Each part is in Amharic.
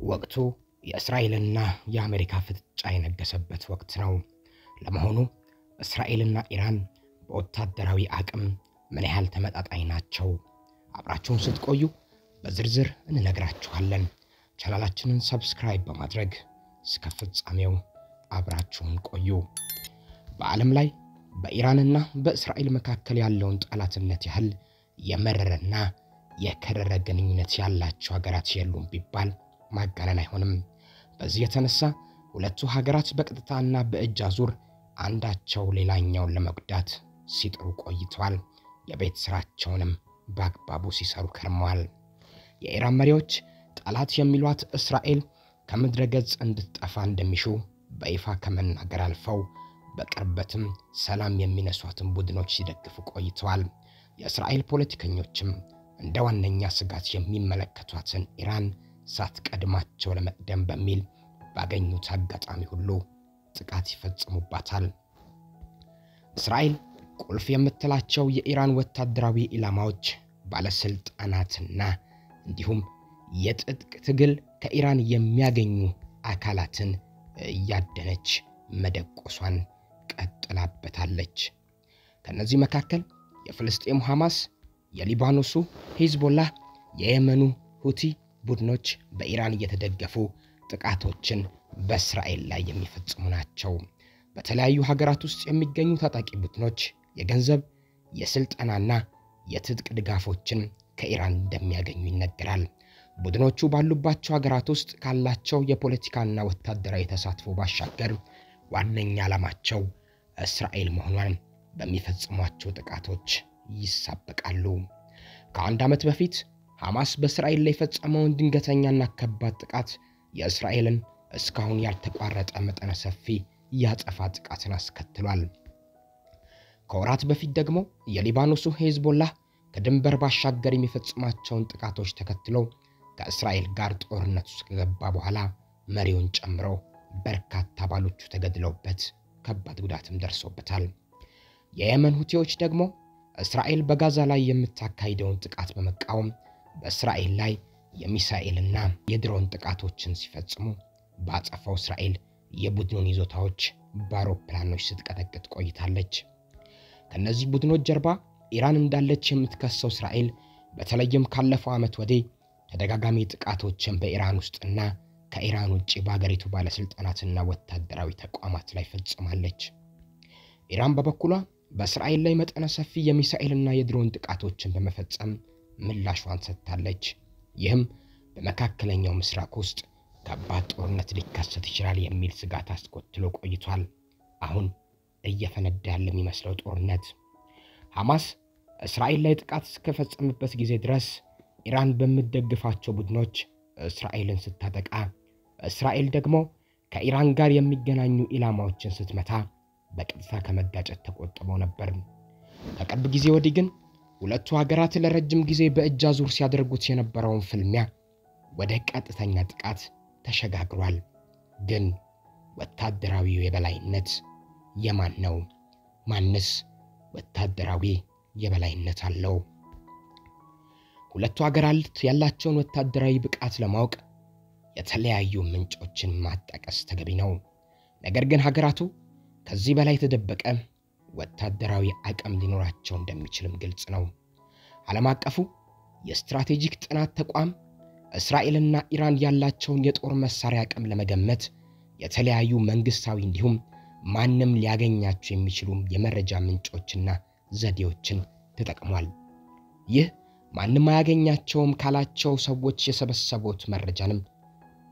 ወቅቱ የእስራኤልና የአሜሪካ ፍጥጫ የነገሰበት ወቅት ነው። ለመሆኑ እስራኤልና ኢራን በወታደራዊ አቅም ምን ያህል ተመጣጣኝ ናቸው? አብራችሁን ስትቆዩ በዝርዝር እንነግራችኋለን። ቻናላችንን ሰብስክራይብ በማድረግ እስከ ፍጻሜው አብራችሁን ቆዩ። በዓለም ላይ በኢራንና በእስራኤል መካከል ያለውን ጠላትነት ያህል የመረረና የከረረ ግንኙነት ያላቸው ሀገራት የሉም ቢባል ማጋነን አይሆንም። በዚህ የተነሳ ሁለቱ ሀገራት በቀጥታና በእጅ አዙር አንዳቸው ሌላኛውን ለመጉዳት ሲጥሩ ቆይተዋል። የቤት ስራቸውንም በአግባቡ ሲሰሩ ከርመዋል። የኢራን መሪዎች ጠላት የሚሏት እስራኤል ከምድረ ገጽ እንድትጠፋ እንደሚሹ በይፋ ከመናገር አልፈው በቅርበትም ሰላም የሚነሷትን ቡድኖች ሲደግፉ ቆይተዋል። የእስራኤል ፖለቲከኞችም እንደ ዋነኛ ስጋት የሚመለከቷትን ኢራን ሳትቀድማቸው ለመቅደም በሚል ባገኙት አጋጣሚ ሁሉ ጥቃት ይፈጽሙባታል። እስራኤል ቁልፍ የምትላቸው የኢራን ወታደራዊ ኢላማዎች ባለስልጣናትና እንዲሁም የትጥቅ ትግል ከኢራን የሚያገኙ አካላትን እያደነች መደቆሷን ቀጥላበታለች። ከነዚህ መካከል የፍልስጤሙ ሐማስ፣ የሊባኖሱ ሂዝቦላህ፣ የየመኑ ሁቲ ቡድኖች በኢራን እየተደገፉ ጥቃቶችን በእስራኤል ላይ የሚፈጽሙ ናቸው። በተለያዩ ሀገራት ውስጥ የሚገኙ ታጣቂ ቡድኖች የገንዘብ፣ የስልጠናና የትጥቅ ድጋፎችን ከኢራን እንደሚያገኙ ይነገራል። ቡድኖቹ ባሉባቸው ሀገራት ውስጥ ካላቸው የፖለቲካና ወታደራዊ ተሳትፎ ባሻገር ዋነኛ ዓላማቸው እስራኤል መሆኗን በሚፈጽሟቸው ጥቃቶች ይሳበቃሉ። ከአንድ ዓመት በፊት ሐማስ በእስራኤል ላይ የፈጸመውን ድንገተኛና ከባድ ጥቃት የእስራኤልን እስካሁን ያልተቋረጠ መጠነ ሰፊ ያጸፋ ጥቃትን አስከትሏል። ከወራት በፊት ደግሞ የሊባኖሱ ሂዝቦላህ ከድንበር ባሻገር የሚፈጽማቸውን ጥቃቶች ተከትሎ ከእስራኤል ጋር ጦርነት ውስጥ ከገባ በኋላ መሪውን ጨምሮ በርካታ አባሎቹ ተገድለውበት ከባድ ጉዳትም ደርሶበታል። የየመን ሁቲዎች ደግሞ እስራኤል በጋዛ ላይ የምታካሂደውን ጥቃት በመቃወም በእስራኤል ላይ የሚሳኤልና የድሮን ጥቃቶችን ሲፈጽሙ በአጸፋው እስራኤል የቡድኑን ይዞታዎች በአውሮፕላኖች ስትቀጠቅጥ ቆይታለች። ከነዚህ ቡድኖች ጀርባ ኢራን እንዳለች የምትከሰው እስራኤል በተለይም ካለፈው ዓመት ወዲህ ተደጋጋሚ ጥቃቶችን በኢራን ውስጥና ከኢራን ውጪ በአገሪቱ ባለስልጣናትና ወታደራዊ ተቋማት ላይ ፈጽማለች። ኢራን በበኩሏ በእስራኤል ላይ መጠነ ሰፊ የሚሳኤልና የድሮን ጥቃቶችን በመፈጸም ምላሿን ሰጥታለች። ይህም በመካከለኛው ምስራቅ ውስጥ ከባድ ጦርነት ሊከሰት ይችላል የሚል ስጋት አስከትሎ ቆይቷል። አሁን እየፈነዳ ያለ የሚመስለው ጦርነት ሐማስ እስራኤል ላይ ጥቃት እስከፈጸመበት ጊዜ ድረስ ኢራን በሚደግፋቸው ቡድኖች እስራኤልን ስታጠቃ፣ እስራኤል ደግሞ ከኢራን ጋር የሚገናኙ ኢላማዎችን ስትመታ በቀጥታ ከመጋጨት ተቆጥበው ነበር። ከቅርብ ጊዜ ወዲህ ግን ሁለቱ ሀገራት ለረጅም ጊዜ በእጅ አዙር ሲያደርጉት የነበረውን ፍልሚያ ወደ ቀጥተኛ ጥቃት ተሸጋግሯል። ግን ወታደራዊው የበላይነት የማን ነው? ማንስ ወታደራዊ የበላይነት አለው? ሁለቱ ሀገራት ያላቸውን ወታደራዊ ብቃት ለማወቅ የተለያዩ ምንጮችን ማጣቀስ ተገቢ ነው። ነገር ግን ሀገራቱ ከዚህ በላይ የተደበቀ ወታደራዊ አቅም ሊኖራቸው እንደሚችልም ግልጽ ነው። ዓለም አቀፉ የስትራቴጂክ ጥናት ተቋም እስራኤልና ኢራን ያላቸውን የጦር መሳሪያ አቅም ለመገመት የተለያዩ መንግስታዊ እንዲሁም ማንም ሊያገኛቸው የሚችሉ የመረጃ ምንጮችና ዘዴዎችን ተጠቅሟል። ይህ ማንም አያገኛቸውም ካላቸው ሰዎች የሰበሰቡት መረጃንም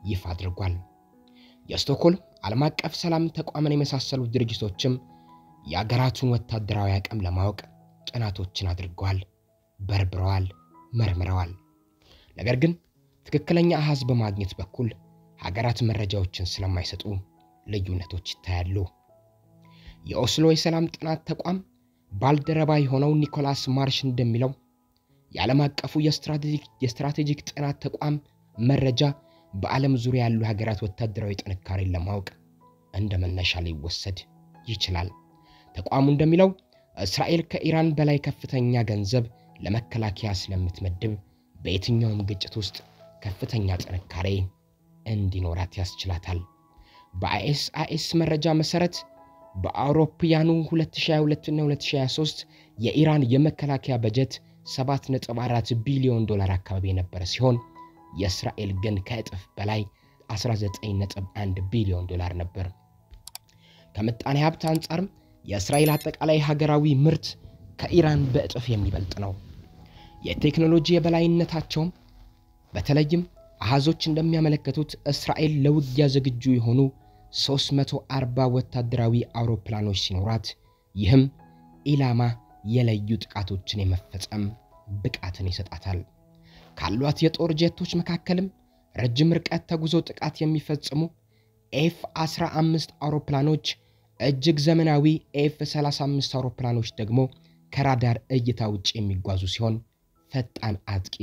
ይፋ አድርጓል። የስቶክሆልም ዓለም አቀፍ ሰላም ተቋምን የመሳሰሉ ድርጅቶችም የአገራቱን ወታደራዊ አቅም ለማወቅ ጥናቶችን አድርገዋል፣ በርብረዋል፣ መርምረዋል። ነገር ግን ትክክለኛ አሃዝ በማግኘት በኩል ሀገራት መረጃዎችን ስለማይሰጡ ልዩነቶች ይታያሉ። የኦስሎ የሰላም ጥናት ተቋም ባልደረባ የሆነው ኒኮላስ ማርሽ እንደሚለው የዓለም አቀፉ የስትራቴጂክ ጥናት ተቋም መረጃ በዓለም ዙሪያ ያሉ ሀገራት ወታደራዊ ጥንካሬን ለማወቅ እንደመነሻ ሊወሰድ ይችላል። ተቋሙ እንደሚለው እስራኤል ከኢራን በላይ ከፍተኛ ገንዘብ ለመከላከያ ስለምትመድብ በየትኛውም ግጭት ውስጥ ከፍተኛ ጥንካሬ እንዲኖራት ያስችላታል። በአይኤስአይኤስ መረጃ መሰረት በአውሮፓውያኑ 2022 እና 2023 የኢራን የመከላከያ በጀት 7.4 ቢሊዮን ዶላር አካባቢ የነበረ ሲሆን የእስራኤል ግን ከእጥፍ በላይ 19.1 ቢሊዮን ዶላር ነበር። ከምጣኔ ሀብት አንጻር የእስራኤል አጠቃላይ ሀገራዊ ምርት ከኢራን በእጥፍ የሚበልጥ ነው። የቴክኖሎጂ የበላይነታቸው በተለይም አሃዞች እንደሚያመለክቱት እስራኤል ለውጊያ ዝግጁ የሆኑ 340 ወታደራዊ አውሮፕላኖች ሲኖራት ይህም ኢላማ የለዩ ጥቃቶችን የመፈጸም ብቃትን ይሰጣታል። ካሏት የጦር ጀቶች መካከልም ረጅም ርቀት ተጉዞ ጥቃት የሚፈጽሙ F-15 አውሮፕላኖች፣ እጅግ ዘመናዊ F-35 አውሮፕላኖች ደግሞ ከራዳር እይታ ውጭ የሚጓዙ ሲሆን ፈጣን አጥቂ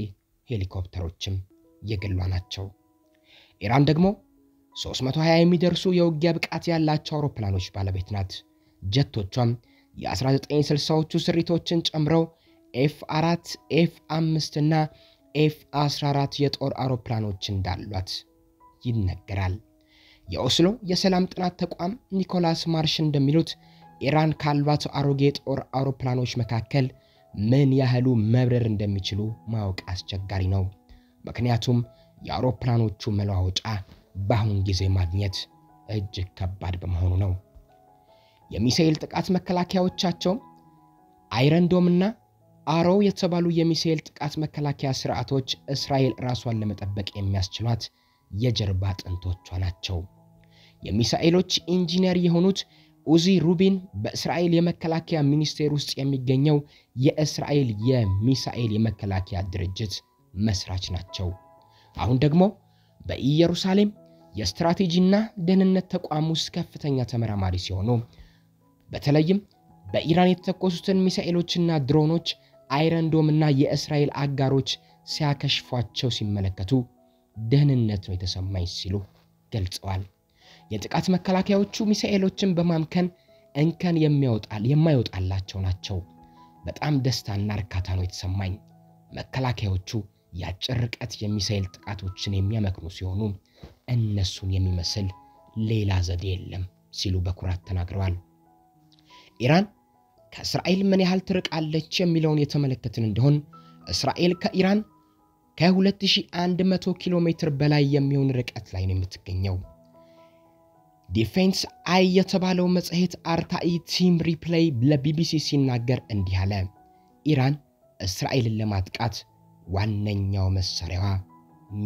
ሄሊኮፕተሮችም የግሏ ናቸው። ኢራን ደግሞ 320 የሚደርሱ የውጊያ ብቃት ያላቸው አውሮፕላኖች ባለቤት ናት። ጀቶቿም የ1960ዎቹ ስሪቶችን ጨምረው F4፣ F5 እና F14 የጦር አውሮፕላኖች እንዳሏት ይነገራል። የኦስሎ የሰላም ጥናት ተቋም ኒኮላስ ማርሽ እንደሚሉት ኢራን ካሏት አሮጌ ጦር አውሮፕላኖች መካከል ምን ያህሉ መብረር እንደሚችሉ ማወቅ አስቸጋሪ ነው። ምክንያቱም የአውሮፕላኖቹ መለዋወጫ በአሁን ጊዜ ማግኘት እጅግ ከባድ በመሆኑ ነው። የሚሳኤል ጥቃት መከላከያዎቻቸው አይረን ዶም እና አሮ የተባሉ የሚሳኤል ጥቃት መከላከያ ስርዓቶች እስራኤል ራሷን ለመጠበቅ የሚያስችሏት የጀርባ አጥንቶቿ ናቸው። የሚሳኤሎች ኢንጂነር የሆኑት ኡዚ ሩቢን በእስራኤል የመከላከያ ሚኒስቴር ውስጥ የሚገኘው የእስራኤል የሚሳኤል የመከላከያ ድርጅት መስራች ናቸው። አሁን ደግሞ በኢየሩሳሌም የስትራቴጂና ደህንነት ተቋም ውስጥ ከፍተኛ ተመራማሪ ሲሆኑ በተለይም በኢራን የተተኮሱትን ሚሳኤሎችና ድሮኖች አይረን ዶም እና የእስራኤል አጋሮች ሲያከሽፏቸው ሲመለከቱ ደህንነት ነው የተሰማኝ ሲሉ ገልጸዋል። የጥቃት መከላከያዎቹ ሚሳኤሎችን በማምከን እንከን የማይወጣላቸው ናቸው። በጣም ደስታና እርካታ ነው የተሰማኝ። መከላከያዎቹ የአጭር ርቀት የሚሳኤል ጥቃቶችን የሚያመክኑ ሲሆኑ እነሱን የሚመስል ሌላ ዘዴ የለም ሲሉ በኩራት ተናግረዋል። ኢራን ከእስራኤል ምን ያህል ትርቃለች የሚለውን የተመለከትን እንደሆን እስራኤል ከኢራን ከ2100 ኪሎ ሜትር በላይ የሚሆን ርቀት ላይ ነው የምትገኘው። ዲፌንስ አይ የተባለው መጽሔት አርታኢ ቲም ሪፕሌይ ለቢቢሲ ሲናገር እንዲህ አለ። ኢራን እስራኤልን ለማጥቃት ዋነኛው መሳሪያዋ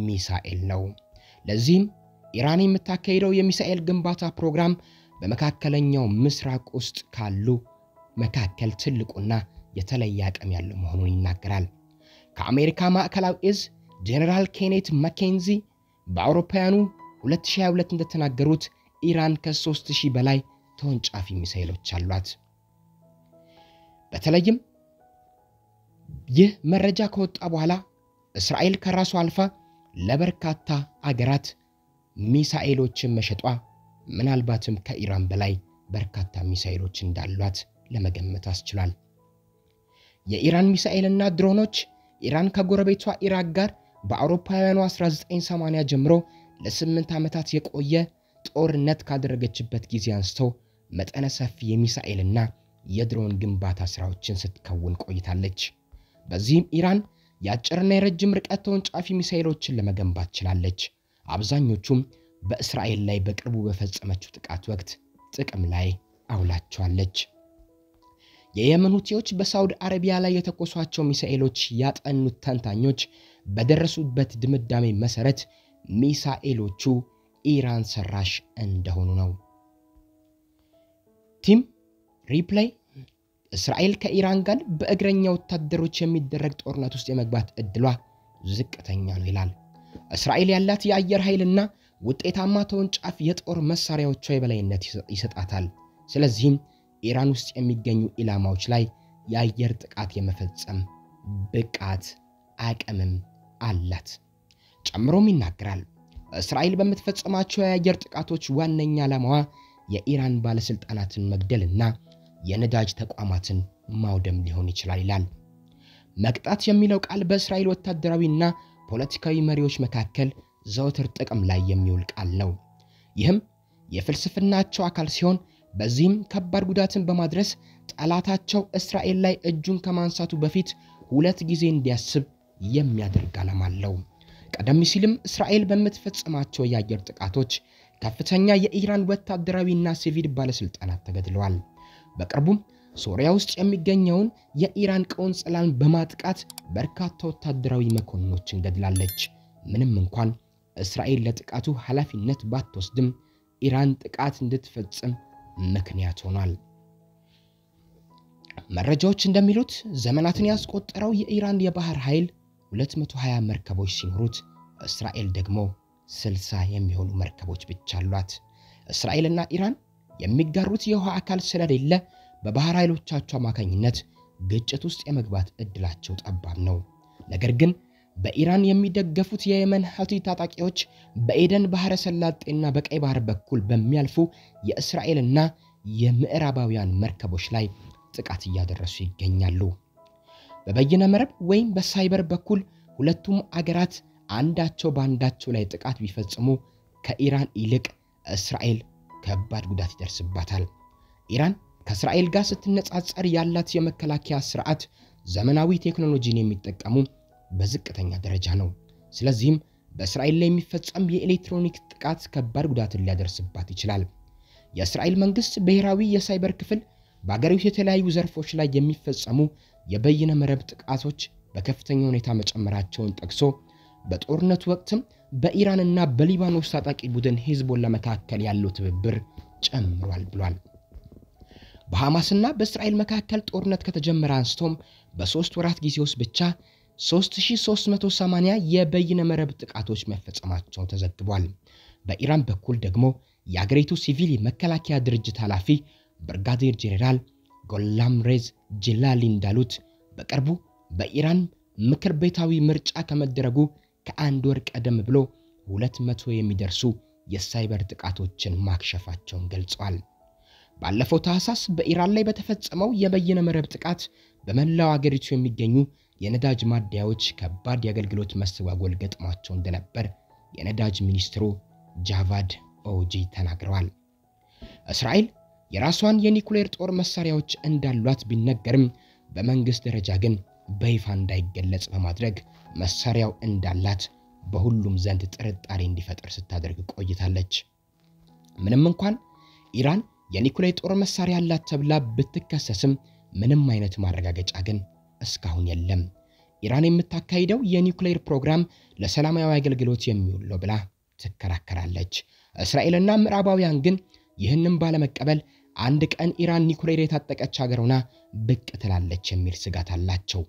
ሚሳኤል ነው። ለዚህም ኢራን የምታካሂደው የሚሳኤል ግንባታ ፕሮግራም በመካከለኛው ምስራቅ ውስጥ ካሉ መካከል ትልቁና የተለየ አቅም ያለው መሆኑን ይናገራል። ከአሜሪካ ማዕከላዊ እዝ ጄነራል ኬኔት ማኬንዚ በአውሮፓውያኑ 2022 እንደተናገሩት ኢራን ከ3000 በላይ ተወንጫፊ ሚሳኤሎች አሏት። በተለይም ይህ መረጃ ከወጣ በኋላ እስራኤል ከራሷ አልፋ ለበርካታ አገራት ሚሳኤሎችን መሸጧ ምናልባትም ከኢራን በላይ በርካታ ሚሳኤሎች እንዳሏት ለመገመት አስችሏል። የኢራን ሚሳኤልና ድሮኖች ኢራን ከጎረቤቷ ኢራቅ ጋር በአውሮፓውያኑ 1980 ጀምሮ ለ8 ዓመታት የቆየ ጦርነት ካደረገችበት ጊዜ አንስቶ መጠነ ሰፊ የሚሳኤልና የድሮን ግንባታ ስራዎችን ስትከውን ቆይታለች። በዚህም ኢራን የአጭርና የረጅም ርቀት ተወንጫፊ ሚሳኤሎችን ለመገንባት ችላለች። አብዛኞቹም በእስራኤል ላይ በቅርቡ በፈጸመችው ጥቃት ወቅት ጥቅም ላይ አውላቸዋለች። የየመን ሁቲዎች በሳውዲ አረቢያ ላይ የተኮሷቸው ሚሳኤሎች ያጠኑት ተንታኞች በደረሱበት ድምዳሜ መሰረት ሚሳኤሎቹ ኢራን ሰራሽ እንደሆኑ ነው። ቲም ሪፕሌይ እስራኤል ከኢራን ጋር በእግረኛ ወታደሮች የሚደረግ ጦርነት ውስጥ የመግባት እድሏ ዝቅተኛ ነው ይላል። እስራኤል ያላት የአየር ኃይልና ውጤታማ ተወንጫፊ የጦር መሳሪያዎቿ የበላይነት ይሰጣታል። ስለዚህም ኢራን ውስጥ የሚገኙ ኢላማዎች ላይ የአየር ጥቃት የመፈጸም ብቃት አቅምም አላት። ጨምሮም ይናገራል። እስራኤል በምትፈጽማቸው የአየር ጥቃቶች ዋነኛ ዓላማዋ የኢራን ባለስልጣናትን መግደልና የነዳጅ ተቋማትን ማውደም ሊሆን ይችላል ይላል። መቅጣት የሚለው ቃል በእስራኤል ወታደራዊና ፖለቲካዊ መሪዎች መካከል ዘወትር ጥቅም ላይ የሚውል ቃል ነው። ይህም የፍልስፍናቸው አካል ሲሆን በዚህም ከባድ ጉዳትን በማድረስ ጠላታቸው እስራኤል ላይ እጁን ከማንሳቱ በፊት 2 ጊዜ እንዲያስብ የሚያደርግ ዓላማ አለው። ቀደም ሲልም እስራኤል በምትፈጽማቸው የአየር ጥቃቶች ከፍተኛ የኢራን ወታደራዊና ሲቪል ባለስልጣናት ተገድለዋል። በቅርቡም ሶሪያ ውስጥ የሚገኘውን የኢራን ቆንጽላን በማጥቃት በርካታ ወታደራዊ መኮንኖችን ገድላለች። ምንም እንኳን እስራኤል ለጥቃቱ ኃላፊነት ባትወስድም ኢራን ጥቃት እንድትፈጽም ምክንያት ሆኗል። መረጃዎች እንደሚሉት ዘመናትን ያስቆጠረው የኢራን የባህር ኃይል 220 መርከቦች ሲኖሩት እስራኤል ደግሞ 60 የሚሆኑ መርከቦች ብቻ አሏት። እስራኤልና ኢራን የሚጋሩት የውሃ አካል ስለሌለ በባህር ኃይሎቻቸው አማካኝነት ግጭት ውስጥ የመግባት እድላቸው ጠባብ ነው። ነገር ግን በኢራን የሚደገፉት የየመን ሐውቲ ታጣቂዎች በኤደን ባህረ ሰላጤና በቀይ ባህር በኩል በሚያልፉ የእስራኤልና የምዕራባውያን መርከቦች ላይ ጥቃት እያደረሱ ይገኛሉ። በበይነ መረብ ወይም በሳይበር በኩል ሁለቱም አገራት አንዳቸው ባንዳቸው ላይ ጥቃት ቢፈጽሙ ከኢራን ይልቅ እስራኤል ከባድ ጉዳት ይደርስባታል። ኢራን ከእስራኤል ጋር ስትነጻጸር ያላት የመከላከያ ስርዓት ዘመናዊ ቴክኖሎጂን የሚጠቀሙ በዝቅተኛ ደረጃ ነው። ስለዚህም በእስራኤል ላይ የሚፈጸም የኤሌክትሮኒክ ጥቃት ከባድ ጉዳትን ሊያደርስባት ይችላል። የእስራኤል መንግስት ብሔራዊ የሳይበር ክፍል በአገሪቱ የተለያዩ ዘርፎች ላይ የሚፈጸሙ የበይነ መረብ ጥቃቶች በከፍተኛ ሁኔታ መጨመራቸውን ጠቅሶ በጦርነቱ ወቅትም በኢራንና በሊባኖስ ታጣቂ ቡድን ሂዝቦላ መካከል ያለው ትብብር ጨምሯል ብሏል። በሐማስና በእስራኤል መካከል ጦርነት ከተጀመረ አንስቶም በ3 ወራት ጊዜ ውስጥ ብቻ 3380 የበይነ መረብ ጥቃቶች መፈጸማቸው ተዘግቧል። በኢራን በኩል ደግሞ የአገሪቱ ሲቪል መከላከያ ድርጅት ኃላፊ ብርጋዴር ጄኔራል ጎላምሬዝ ጀላሊ እንዳሉት በቅርቡ በኢራን ምክር ቤታዊ ምርጫ ከመደረጉ ከአንድ ወር ቀደም ብሎ 200 የሚደርሱ የሳይበር ጥቃቶችን ማክሸፋቸውን ገልጸዋል። ባለፈው ታህሳስ በኢራን ላይ በተፈጸመው የበይነ መረብ ጥቃት በመላው አገሪቱ የሚገኙ የነዳጅ ማደያዎች ከባድ የአገልግሎት መስተጓጎል ገጥሟቸው እንደነበር የነዳጅ ሚኒስትሩ ጃቫድ ኦጂ ተናግረዋል። እስራኤል የራሷን የኒኩሌር ጦር መሳሪያዎች እንዳሏት ቢነገርም በመንግስት ደረጃ ግን በይፋ እንዳይገለጽ በማድረግ መሳሪያው እንዳላት በሁሉም ዘንድ ጥርጣሬ እንዲፈጠር ስታደርግ ቆይታለች። ምንም እንኳን ኢራን የኒኩሌር ጦር መሳሪያ ያላት ተብላ ብትከሰስም ምንም አይነት ማረጋገጫ ግን እስካሁን የለም። ኢራን የምታካሂደው የኒኩሌር ፕሮግራም ለሰላማዊ አገልግሎት የሚውል ነው ብላ ትከራከራለች። እስራኤልና ምዕራባውያን ግን ይህንን ባለመቀበል አንድ ቀን ኢራን ኒኩሌር የታጠቀች ሀገር ሆና ብቅ ትላለች የሚል ስጋት አላቸው።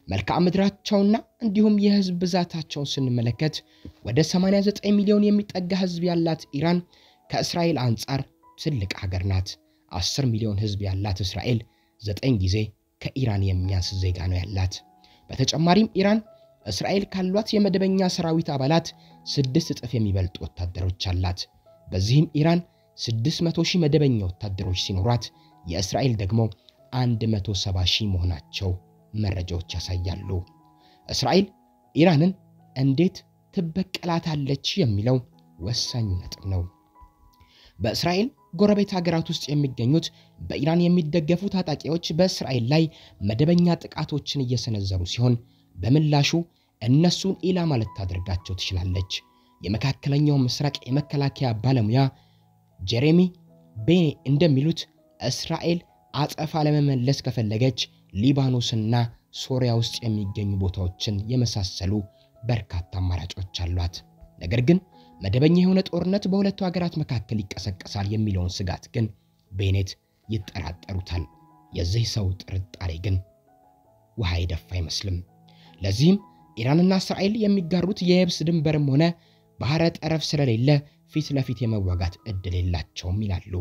መልክዓ ምድራቸውና እንዲሁም የህዝብ ብዛታቸውን ስንመለከት ወደ 89 ሚሊዮን የሚጠጋ ህዝብ ያላት ኢራን ከእስራኤል አንጻር ትልቅ ሀገር ናት። 10 ሚሊዮን ህዝብ ያላት እስራኤል 9 ጊዜ ከኢራን የሚያንስ ዜጋ ነው ያላት። በተጨማሪም ኢራን እስራኤል ካሏት የመደበኛ ሰራዊት አባላት 6 እጥፍ የሚበልጡ ወታደሮች አላት። በዚህም ኢራን 600,000 መደበኛ ወታደሮች ሲኖሯት የእስራኤል ደግሞ 170,000 መሆናቸው መረጃዎች ያሳያሉ። እስራኤል ኢራንን እንዴት ትበቀላታለች የሚለው ወሳኝ ነጥብ ነው። በእስራኤል ጎረቤት ሀገራት ውስጥ የሚገኙት በኢራን የሚደገፉ ታጣቂዎች በእስራኤል ላይ መደበኛ ጥቃቶችን እየሰነዘሩ ሲሆን በምላሹ እነሱን ኢላማ ልታደርጋቸው ትችላለች። የመካከለኛው ምስራቅ የመከላከያ ባለሙያ ጀሬሚ ቤኔ እንደሚሉት እስራኤል አጸፋ ለመመለስ ከፈለገች ሊባኖስና ሶሪያ ውስጥ የሚገኙ ቦታዎችን የመሳሰሉ በርካታ አማራጮች አሏት። ነገር ግን መደበኛ የሆነ ጦርነት በሁለቱ ሀገራት መካከል ይቀሰቀሳል የሚለውን ስጋት ግን ቤኔት ይጠራጠሩታል። የዚህ ሰው ጥርጣሬ ግን ውሃ ይደፋ አይመስልም። ለዚህም ኢራንና እስራኤል የሚጋሩት የየብስ ድንበርም ሆነ ባህረ ጠረፍ ስለሌለ ፊት ለፊት የመዋጋት እድል የላቸውም ይላሉ።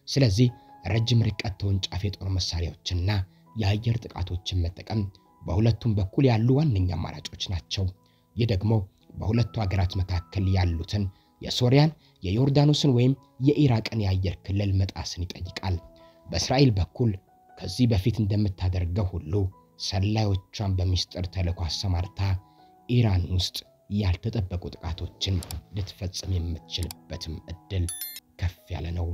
ስለዚህ ረጅም ርቀት ተወንጫፊ የጦር መሳሪያዎችና የአየር ጥቃቶችን መጠቀም በሁለቱም በኩል ያሉ ዋነኛ አማራጮች ናቸው። ይህ ደግሞ በሁለቱ ሀገራት መካከል ያሉትን የሶሪያን፣ የዮርዳኖስን ወይም የኢራቅን የአየር ክልል መጣስን ይጠይቃል። በእስራኤል በኩል ከዚህ በፊት እንደምታደርገው ሁሉ ሰላዮቿን በሚስጥር ተልዕኮ አሰማርታ ኢራን ውስጥ ያልተጠበቁ ጥቃቶችን ልትፈጽም የምትችልበትም እድል ከፍ ያለ ነው።